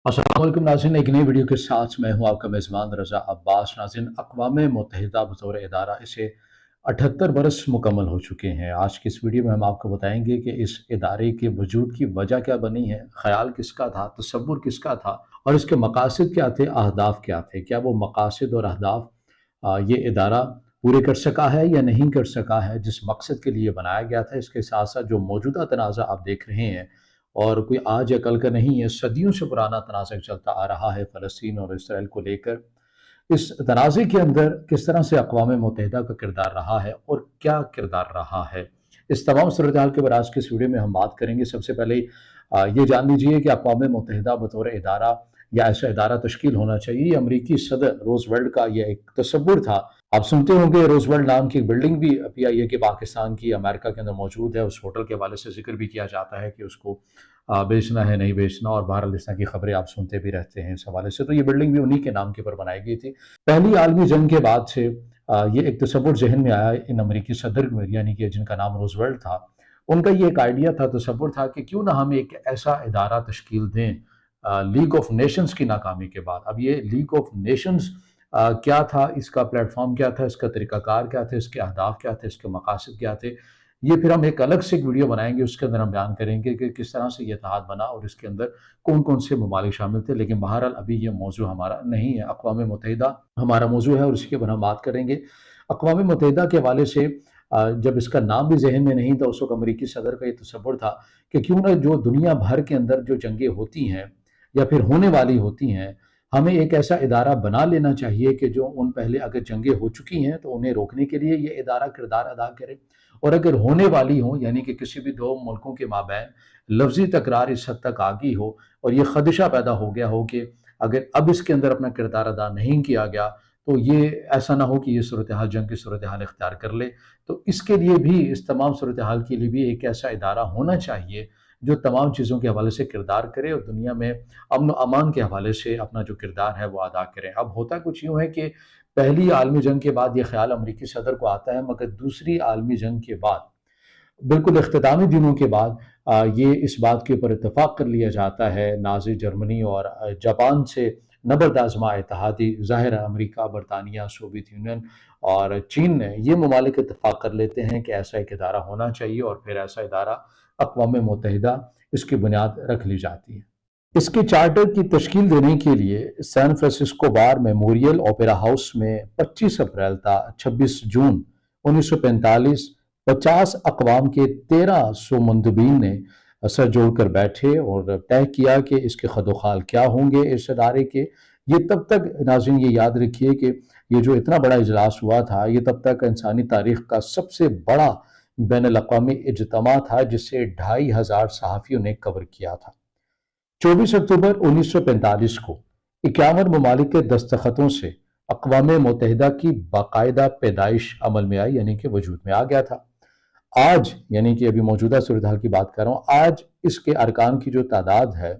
अस्सलाम वालेकुम नाज़रीन, एक नई वीडियो के साथ मैं हूं आपका मेज़बान रज़ा अब्बास। नाज़रीन, अक़वाम मुत्तहिदा बतौर इदारा इसे 78 बरस मुकम्मल हो चुके हैं। आज की इस वीडियो में हम आपको बताएंगे कि इस इदारे के वजूद की वजह क्या बनी है, ख़याल किसका था, तसव्वुर किसका था और इसके मकासद क्या थे, अहदाफ क्या थे। क्या वो मकासद और अहदाफ ये इदारा पूरे कर सका है या नहीं कर सका है जिस मकसद के लिए बनाया गया था। इसके साथ साथ जो मौजूदा तनाज़ा आप देख रहे हैं और कोई आज या कल का नहीं है, सदियों से पुराना तनाज़ा चलता आ रहा है फ़लस्तीन और इसराइल को लेकर। इस तनाज़े के अंदर किस तरह से अक़वाम मुत्तहिदा का किरदार रहा है और क्या किरदार रहा है, इस तमाम सूरत-ए-हाल के ऊपर आज की इस वीडियो में हम बात करेंगे। सबसे पहले ये जान लीजिए कि अक़वाम मुत्तहिदा बतौर इदारा या ऐसा इदारा तश्कील होना चाहिए, ये अमरीकी सदर रूज़वेल्ट का ये एक तसव्वुर था। आप सुनते होंगे रूज़वेल्ट नाम की एक बिल्डिंग भी PIA के पाकिस्तान की अमेरिका के अंदर मौजूद है। उस होटल के हवाले से ज़िक्र भी किया जाता है कि उसको बेचना है, नहीं बेचना, और बहरहाल इस तरह की खबरें आप सुनते भी रहते हैं इस हवाले से। तो ये बिल्डिंग भी उन्हीं के नाम के ऊपर बनाई गई थी। पहली आलमी जंग के बाद से ये एक तसव्वुर ज़हन में आया इन अमरीकी सदर में, यानी कि जिनका नाम रूज़वेल्ट था। उनका ये एक आइडिया था, तसव्वुर था कि क्यों ना हम एक ऐसा इदारा तश्कील दें लीग ऑफ नेशंस की नाकामी के बाद। अब ये लीग ऑफ नेशंस क्या था, इसका प्लेटफॉर्म क्या था, इसका तरीक़ाकार क्या थे, इसके अहदाफ क्या थे, इसके मकासद क्या थे, ये फिर हम एक अलग से एक वीडियो बनाएंगे। उसके अंदर हम बयान करेंगे कि किस तरह से ये इत्तेहाद बना और इसके अंदर कौन कौन से ममालिक शामिल थे। लेकिन बहरहाल अभी ये मौजू हमारा नहीं है, अक़वाम मुत्तहिदा हमारा मौजू है और इसी के ऊपर हम बात करेंगे। अक़वाम मुत्तहिदा के हवाले से जब इसका नाम भी ज़हन में नहीं था, उस वक़्त अमरीकी सदर का ये तसव्वुर था कि क्यों ना जो दुनिया भर के अंदर जो जंगें होती हैं या फिर होने वाली होती हैं, हमें एक ऐसा इदारा बना लेना चाहिए कि जो उन पहले अगर जंगें हो चुकी हैं तो उन्हें रोकने के लिए ये इदारा किरदार अदा करे, और अगर होने वाली हो, यानी कि किसी भी दो मुल्कों के माबैन लफ्ज़ी तकरार इस हद तक आ गई हो और ये ख़दशा पैदा हो गया हो कि अगर अब इसके अंदर अपना किरदार अदा नहीं किया गया तो ये ऐसा ना हो कि ये सूरत हाल जंग की सूरत हाल इख्तियार कर ले। तो इसके लिए भी, इस तमाम सूरत हाल के लिए भी एक ऐसा इदारा होना चाहिए जो तमाम चीज़ों के हवाले से किरदार करे और दुनिया में अमन व अमान के हवाले से अपना जो किरदार है वो अदा करें। अब होता कुछ यूँ है कि पहली आलमी जंग के बाद ये ख़्याल अमरीकी सदर को आता है, मगर दूसरी आलमी जंग के बाद, बिल्कुल इख्तितामी दिनों के बाद ये इस बात के ऊपर इत्तेफ़ाक कर लिया जाता है नाज़ी जर्मनी और जापान से नबर्द आज़मा इत्तेहादी, ज़ाहिर है अमेरिका, बरतानिया, सोवियत यूनियन और चीन ने, ये ममालिक इत्तेफ़ाक कर लेते हैं कि ऐसा एक इदारा होना चाहिए और फिर ऐसा इदारा अक़वाम मुत्तहिदा इसकी बुनियाद रख ली जाती है। इसके चार्टर की तश्कील देने के लिए सैन फ्रांसिस्को बार मेमोरियल ओपेरा हाउस में 25 अप्रैल था 26 जून 1945 50 अक़वाम के 1300 मंदबीन ने सर जोड़कर बैठे और तय किया कि इसके खदोखाल क्या होंगे इस इदारे के। ये तब तक, नाज़रीन ये याद रखिए कि ये जो इतना बड़ा इजलास हुआ था, ये तब तक इंसानी तारीख़ का सबसे बड़ा बैनुल अक़वामी इज्तिमा था जिसे 2500 सहाफ़ियों ने कवर किया था। 24 अक्टूबर 1945 को 51 ममालिक के दस्तखतों से अक़वाम मुत्तहिदा की बाकायदा पैदाइश अमल में आई, यानी कि वजूद में आ गया था। आज, यानी कि अभी मौजूदा सूरत हाल की बात कर रहा हूँ, आज इसके अरकान की जो तादाद है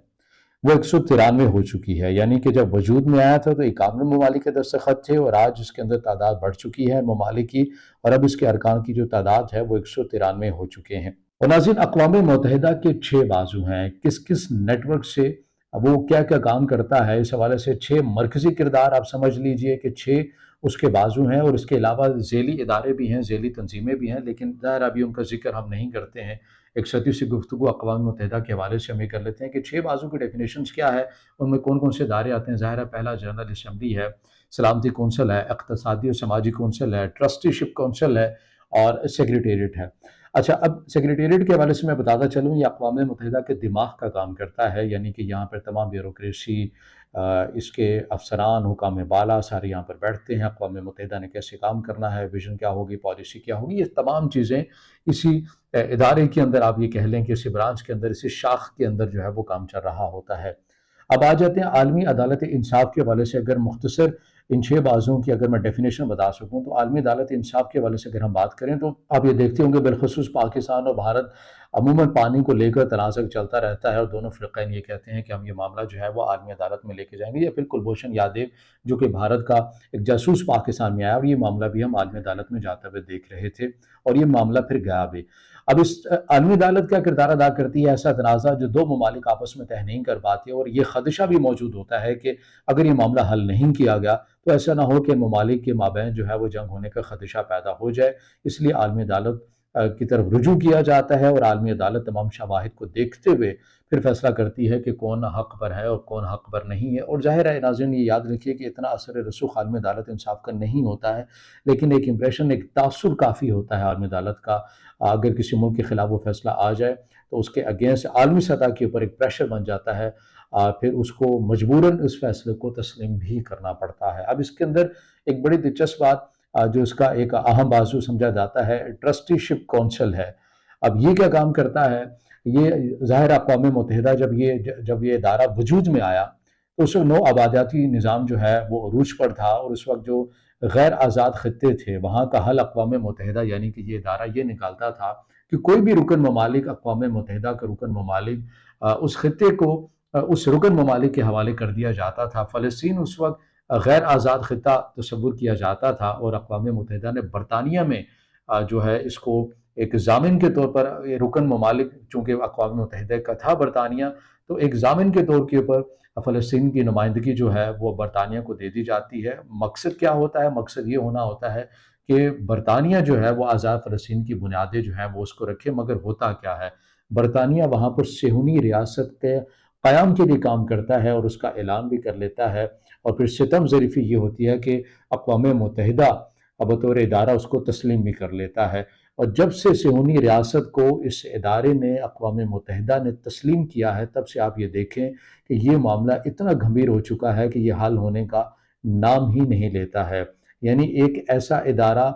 वो 193 हो चुकी है। यानी कि जब वजूद में आया था तो 51 ममालिक के दस्तखत थे और आज इसके अंदर तादाद बढ़ चुकी है ममालिक की, और अब इसके अरकान की जो तादाद है वो 193 हो चुके हैं। और नाज़रीन, अक़वाम मुत्तहिदा के 6 बाजू हैं, किस किस नेटवर्क से वो क्या क्या काम करता है, इस हवाले से 6 मरकज़ी किरदार आप समझ लीजिए कि 6 उसके बाजू हैं, और इसके अलावा ज़ेली इदारे भी हैं, ज़ेली तंजीमें भी हैं, लेकिन ज़ाहिर अभी उनका ज़िक्र हम नहीं करते हैं। एक सदी से गुफ्तगू अक़वाम मुत्तहिदा के हवाले से हम ये कर लेते हैं कि 6 बाजू की डेफिनेशंस क्या है, उनमें कौन कौन से इदारे आते हैं। ज़ाहिर है पहला जनरल असम्बली है, सलामती कौंसल है, इक़्तिसादी और समाजी कौंसल है, ट्रस्टीशिप कौंसल है और सेक्रेटेरिएट है। अच्छा, अब सेक्रेटेरिएट के हवाले से मैं बताता चलूँ, ये अक़वाम मुत्तहिदा के दिमाग का काम करता है, यानी कि यहाँ पर तमाम ब्यूरोक्रेसी, इसके अफसरान, हुकाम बाला सारे यहाँ पर बैठते हैं। अक़वाम मुत्तहिदा ने कैसे काम करना है, विज़न क्या होगी, पॉलिसी क्या होगी, ये तमाम चीज़ें इसी इदारे के अंदर, आप ये कह लें कि इसी ब्रांच के अंदर, इसी शाख के अंदर जो है वो काम चल रहा होता है। अब आ जाते हैं आलमी अदालत इंसाफ के हवाले से। अगर मुख्तसर ان 6 बाजुओं की अगर मैं डेफिनेशन बता सकूं तो आलमी अदालत इंसाफ के हवाले से अगर हम बात करें तो आप ये देखते होंगे बिलखुसूस पाकिस्तान और भारत अमूमन पानी को लेकर तनाज़ुक चलता रहता है और दोनों फ़िरक़ैन ये कहते हैं कि हम ये मामला जो है वो आलमी अदालत में लेके जाएंगे। या फिर कुलभूषण यादव जो कि भारत का एक जासूस पाकिस्तान में आया और ये मामला भी हम आलमी अदालत में जाते हुए देख रहे थे और ये मामला फिर गया भी। अब इस आलमी अदालत क्या किरदार अदा करती है? ऐसा तनाज़ा जो दो ममालिक आपस में तय नहीं कर पाते और ये ख़दशा भी मौजूद होता है कि अगर ये मामला हल नहीं किया गया तो ऐसा ना हो कि ममालिक के माबैन जो है वो जंग होने का ख़दशा पैदा हो जाए। इसलिए आलमी अदालत की तरफ रुजू किया जाता है और आलमी अदालत तमाम शवाहिद को देखते हुए फिर फैसला करती है कि कौन हक़ पर है और कौन हक़ पर नहीं है। और ज़ाहिर है नाज़रीन ये याद रखिए कि इतना असर रसूख आलमी अदालत इंसाफ का नहीं होता है, लेकिन एक इम्प्रेशन, एक तासुर काफ़ी होता है आलमी अदालत का। अगर किसी मुल्क के ख़िलाफ़ वो फैसला आ जाए तो उसके अगेंस्ट आलमी सतह के ऊपर एक प्रेशर बन जाता है, फिर उसको मजबूरन उस फैसले को तस्लीम भी करना पड़ता है। अब इसके अंदर एक बड़ी दिलचस्प बात जो इसका एक अहम बाजू समझा जाता है ट्रस्टीशिप कौंसिल है। अब ये क्या काम करता है? ये ज़ाहिर अक़वाम मुत्तहिदा जब ये इदारा वजूद में आया तो उस वक्त नौ आबादियाती निज़ाम जो है वो अरूज पर था और उस वक्त जो गैर आज़ाद ख़ित्ते थे वहाँ का हल अक़वाम मुत्तहिदा यानी कि ये इदारा ये निकालता था कि कोई भी रुकन ममालिक अक़वाम मुत्तहिदा का रुकन ममालिक उस ख़ित्ते को उस रुकन ममालिक के हवाले कर दिया जाता था। फ़लस्तीन उस वक्त गैर आज़ाद ख़ित्ता तस्वुर किया जाता था और अक़वाम मुत्तहिदा ने बरतानिया में जो है इसको एक ज़ामिन के तौर पर ये रुकन ममालिक चूँकि अक़वाम मुत्तहिदा का था बरतानिया, तो एक ज़ामिन के तौर के ऊपर फ़लस्तीन की नुमाइंदगी जो है वो बरतानिया को दे दी जाती है। मकसद क्या होता है? मकसद ये होना होता है कि बरतानिया जो है वो आज़ाद फ़लस्तीन की बुनियादें जो हैं वो उसको रखे, मगर होता क्या है? बरतानिया वहाँ पर सेहूनी रियासत के क़याम के लिए काम करता है और उसका ऐलान भी कर लेता है और फिर सितम ज़रीफ़ी ये होती है कि अक़वाम मुत्तहिदा बतौर इदारा उसको तस्लीम भी कर लेता है। और जब से सेहूनी रियासत को इस इदारे ने अक़वाम मुत्तहिदा ने तस्लीम किया है तब से आप ये देखें कि ये मामला इतना गंभीर हो चुका है कि ये हल होने का नाम ही नहीं लेता है। यानी एक ऐसा इदारा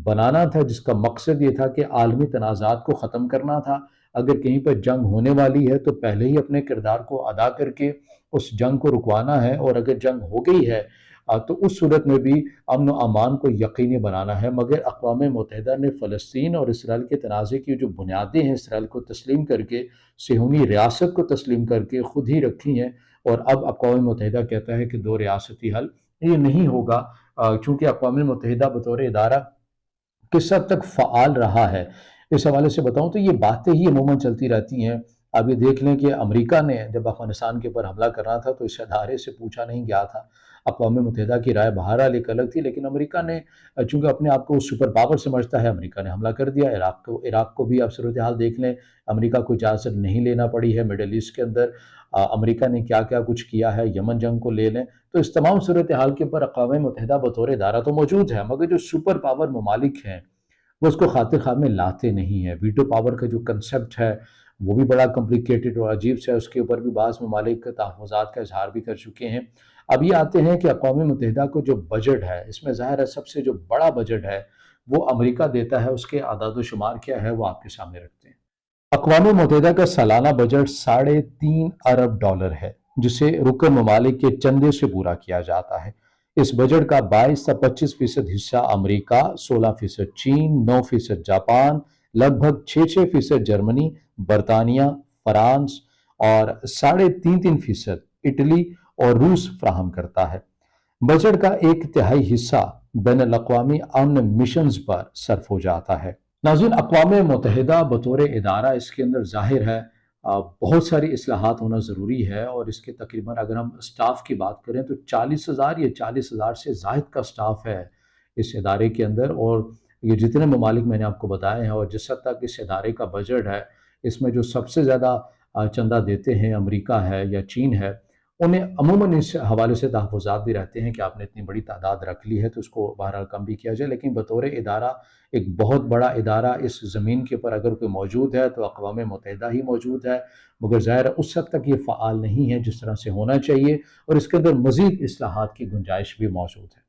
बनाना था जिसका मकसद ये था कि आलमी तनाज़ात को ख़त्म करना था। अगर कहीं पर जंग होने वाली है तो पहले ही अपने किरदार को अदा करके उस जंग को रुकवाना है और अगर जंग हो गई है तो उस सूरत में भी अमन व अमान को यकीनी बनाना है। मगर अक़वाम मुत्तहिदा ने फ़लस्तीन और इसराइल के तनाज़े की जो बुनियादें हैं इसराइल को तस्लीम करके, सेहूनी रियासत को तस्लीम करके ख़ुद ही रखी हैं और अब अक़वाम मुत्तहिदा कहता है कि दो रियासती हल ये नहीं होगा। चूँकि अक़वाम मुत्तहिदा बतौर इदारा किस हद तक फ़आल रहा है, इस हवाले से बताऊँ तो ये बातें ही अमूमन चलती रहती हैं। अब ये देख लें कि अमेरिका ने जब अफ़गानिस्तान के ऊपर हमला करना था तो इस इदारे से पूछा नहीं गया था। अक़वाम मुत्तहिदा की राय बहरहाल एक अलग थी, लेकिन अमेरिका ने चूँकि अपने आप को सुपर पावर समझता है, अमेरिका ने हमला कर दिया। इराक़ को भी आप सूरत हाल देख लें, अमेरिका को इजाज़त नहीं लेना पड़ी है। मिडल ईस्ट के अंदर अमेरिका ने क्या-क्या कुछ किया है, यमन जंग को ले लें। तो इस तमाम सूरत हाल के ऊपर अक़वाम मुत्तहिदा बतौर इदारा तो मौजूद है, मगर जो सुपर पावर ममालिक हैं वो उसको खातिर ख़्वाह में लाते नहीं हैं। वीटो पावर का जो कंसेप्ट है वो भी बड़ा कॉम्प्लिकेटेड और अजीब सा है, उसके ऊपर भी बाज़ ममालिक तहफ़्फ़ुज़ात का इज़हार भी कर चुके हैं। अब ये आते हैं कि अक़वाम मुत्तहिदा को जो बजट है इसमें ज़ाहिर है सबसे जो बड़ा बजट है वो अमेरिका देता है। उसके आदाद-ओ-शुमार क्या है वो आपके सामने रखते हैं। अक़वाम मुत्तहिदा का सालाना बजट $3.5 अरब है, जिसे रुकन ममालिक के चंदे से पूरा किया जाता है। इस बजट का 22 से 25% हिस्सा अमेरिका, 16% चीन, 9% जापान, लगभग 6% जर्मनी, बरतानिया, फ्रांस और 3.5% इटली और रूस फ्राहम करता है। बजट का 1/3 हिस्सा बैनुल-अक़वामी अमन मिशंस पर सर्फ हो जाता है। नाज़रीन, अक़वाम मुत्तहिदा बतौर इदारा इसके अंदर ज़ाहिर है बहुत सारी इस्लाहात होना ज़रूरी है और इसके तकरीबन अगर हम स्टाफ की बात करें तो 40,000 या 40,000 से ज़ायद का स्टाफ है इस इदारे के अंदर। और ये जितने ममालिक मैंने आपको बताए हैं और जिस हद तक इस इदारे का बजट है इसमें जो सबसे ज़्यादा चंदा देते हैं अमेरिका है या चीन है, उन्हें अमूमन इस हवाले से तहफ़्फ़ुज़ात भी रहते हैं कि आपने इतनी बड़ी तादाद रख ली है तो उसको बहरहाल कम भी किया जाए। लेकिन बतौर इदारा एक बहुत बड़ा इदारा इस ज़मीन के ऊपर अगर कोई मौजूद है तो अक़वाम मुत्तहिदा ही मौजूद है, मगर ज़ाहिर है उस हद तक ये फ़आल नहीं है जिस तरह से होना चाहिए और इसके अंदर मज़ीद इस्लाहात की गुंजाइश भी मौजूद है।